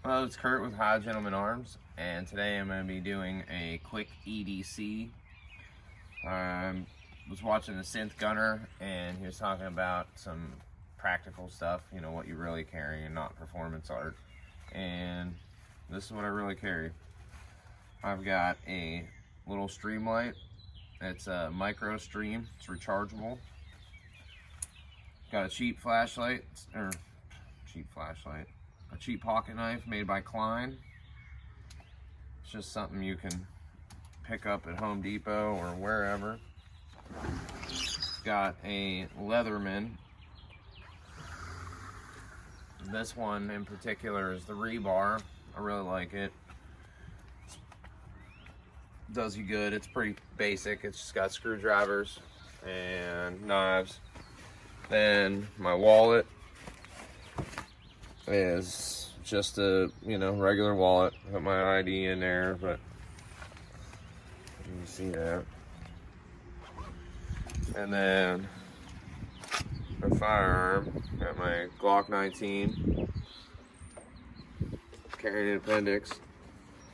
Hello, it's Kurt with High Gentleman Arms, and today I'm going to be doing a quick EDC. Was watching the Synth Gunner, and he was talking about some practical stuff, you know, what you really carry and not performance art. And this is what I really carry. I've got a little stream light. It's a micro stream. It's rechargeable. Got a cheap flashlight, a cheap pocket knife made by Klein. It's just something you can pick up at Home Depot or wherever. Got a Leatherman. This one in particular is the rebar. I really like it. Does you good. It's pretty basic. It's just got screwdrivers and knives. Then my wallet is just a, regular wallet. Put my ID in there, but you see that. And then my firearm, got my Glock 19, carrying an appendix.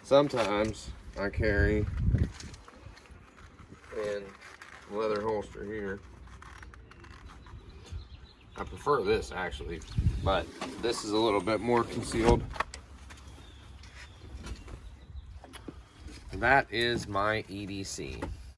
Sometimes I carry in leather holster here. I prefer this actually, but this is a little bit more concealed. That is my EDC.